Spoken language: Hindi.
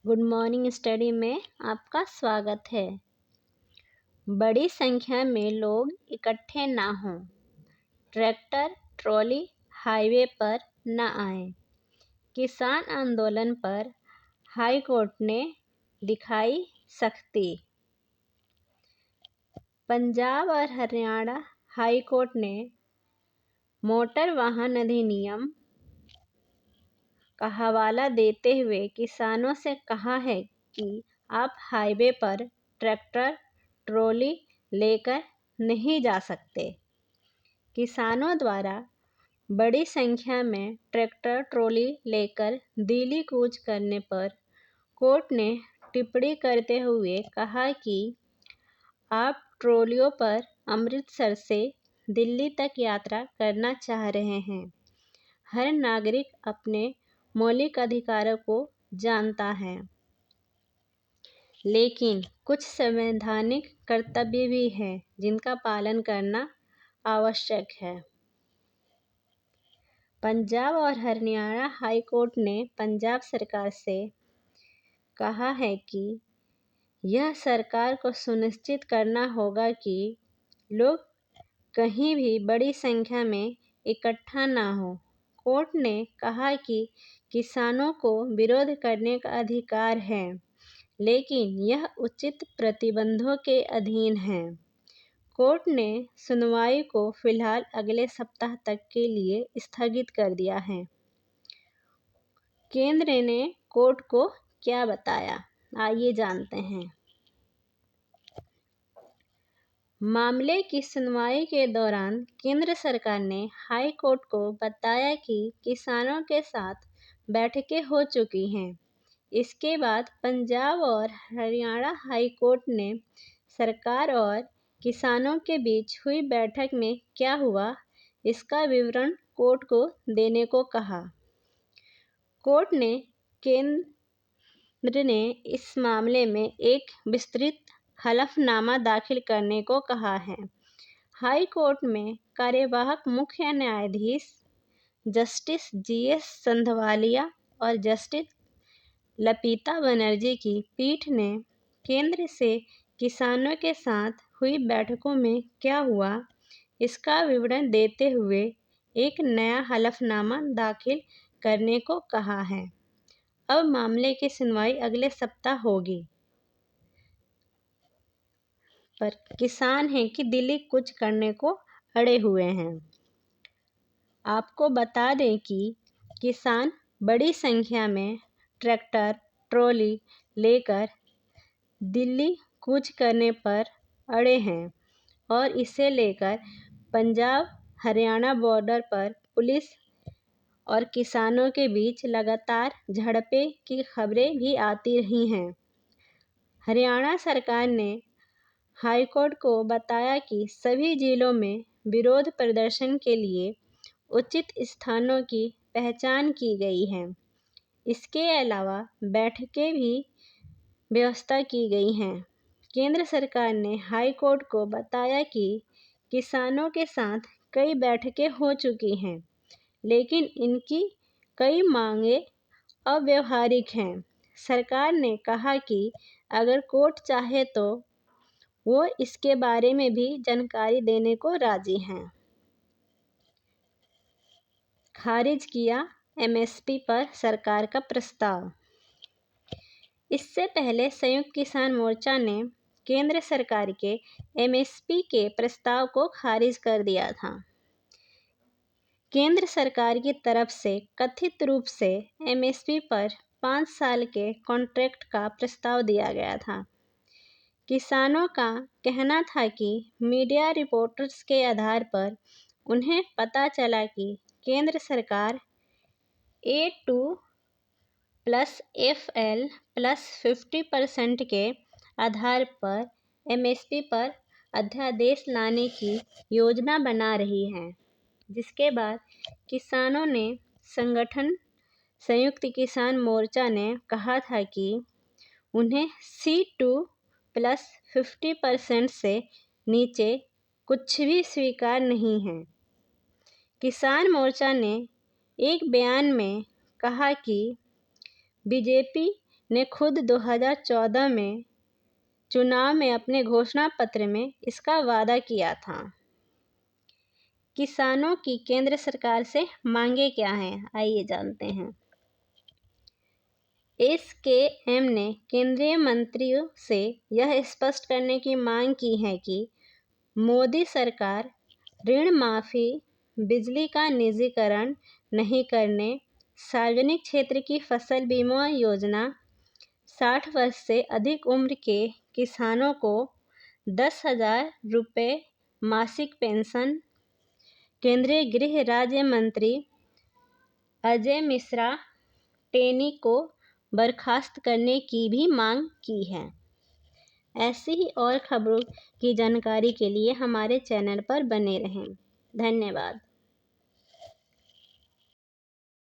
गुड मॉर्निंग स्टडी में आपका स्वागत है। बड़ी संख्या में लोग इकट्ठे ना हों, ट्रैक्टर ट्रॉली हाईवे पर न आए। किसान आंदोलन पर हाई कोर्ट ने दिखाई सख्ती। पंजाब और हरियाणा हाई कोर्ट ने मोटर वाहन अधिनियम का हवाला देते हुए किसानों से कहा है कि आप हाईवे पर ट्रैक्टर ट्रॉली लेकर नहीं जा सकते। किसानों द्वारा बड़ी संख्या में ट्रैक्टर ट्रॉली लेकर दिल्ली कूच करने पर कोर्ट ने टिप्पणी करते हुए कहा कि आप ट्रॉलियों पर अमृतसर से दिल्ली तक यात्रा करना चाह रहे हैं। हर नागरिक अपने मौलिक अधिकारों को जानता है, लेकिन कुछ संवैधानिक कर्तव्य भी हैं जिनका पालन करना आवश्यक है। पंजाब और हरियाणा हाई कोर्ट ने पंजाब सरकार से कहा है कि यह सरकार को सुनिश्चित करना होगा कि लोग कहीं भी बड़ी संख्या में इकट्ठा ना हो। कोर्ट ने कहा कि किसानों को विरोध करने का अधिकार है, लेकिन यह उचित प्रतिबंधों के अधीन है। कोर्ट ने सुनवाई को फिलहाल अगले सप्ताह तक के लिए स्थगित कर दिया है। केंद्र ने कोर्ट को क्या बताया, आइए जानते हैं। मामले की सुनवाई के दौरान केंद्र सरकार ने हाई कोर्ट को बताया कि किसानों के साथ बैठकें हो चुकी हैं। इसके बाद पंजाब और हरियाणा हाई कोर्ट ने सरकार और किसानों के बीच हुई बैठक में क्या हुआ, इसका विवरण कोर्ट को देने को कहा। कोर्ट ने केंद्र ने इस मामले में एक विस्तृत हलफनामा दाखिल करने को कहा है। हाई कोर्ट में कार्यवाहक मुख्य न्यायाधीश जस्टिस जीएस संधवालिया और जस्टिस ललिता बनर्जी की पीठ ने केंद्र से किसानों के साथ हुई बैठकों में क्या हुआ, इसका विवरण देते हुए एक नया हलफनामा दाखिल करने को कहा है। अब मामले की सुनवाई अगले सप्ताह होगी, पर किसान हैं कि दिल्ली कूच करने को अड़े हुए हैं। आपको बता दें कि किसान बड़ी संख्या में ट्रैक्टर ट्रॉली लेकर दिल्ली कूच करने पर अड़े हैं और इसे लेकर पंजाब हरियाणा बॉर्डर पर पुलिस और किसानों के बीच लगातार झड़पें की खबरें भी आती रही हैं। हरियाणा सरकार ने हाईकोर्ट को बताया कि सभी जिलों में विरोध प्रदर्शन के लिए उचित स्थानों की पहचान की गई है। इसके अलावा बैठकें भी व्यवस्था की गई हैं। केंद्र सरकार ने हाई कोर्ट को बताया कि किसानों के साथ कई बैठकें हो चुकी हैं, लेकिन इनकी कई मांगें अव्यावहारिक हैं। सरकार ने कहा कि अगर कोर्ट चाहे तो वो इसके बारे में भी जानकारी देने को राजी हैं। खारिज किया एमएसपी पर सरकार का प्रस्ताव। इससे पहले संयुक्त किसान मोर्चा ने केंद्र सरकार के एमएसपी के प्रस्ताव को खारिज कर दिया था। केंद्र सरकार की तरफ से कथित रूप से एमएसपी पर 5 साल के कॉन्ट्रैक्ट का प्रस्ताव दिया गया था। किसानों का कहना था कि मीडिया रिपोर्ट्स के आधार पर उन्हें पता चला कि केंद्र सरकार A2 + FL + 50% के आधार पर एमएसपी पर अध्यादेश लाने की योजना बना रही है, जिसके बाद किसानों ने संगठन संयुक्त किसान मोर्चा ने कहा था कि उन्हें C2 + 50% से नीचे कुछ भी स्वीकार नहीं है। किसान मोर्चा ने एक बयान में कहा कि बीजेपी ने खुद 2014 में चुनाव में अपने घोषणा पत्र में इसका वादा किया था। किसानों की केंद्र सरकार से मांगे क्या हैं, आइए जानते हैं। एसकेएम ने केंद्रीय मंत्रियों से यह स्पष्ट करने की मांग की है कि मोदी सरकार ऋण माफी, बिजली का निजीकरण नहीं करने, सार्वजनिक क्षेत्र की फसल बीमा योजना, 60 वर्ष से अधिक उम्र के किसानों को 10,000 रुपये मासिक पेंशन, केंद्रीय गृह राज्य मंत्री अजय मिश्रा टेनी को बर्खास्त करने की भी मांग की है। ऐसी ही और खबरों की जानकारी के लिए हमारे चैनल पर बने रहें। धन्यवाद।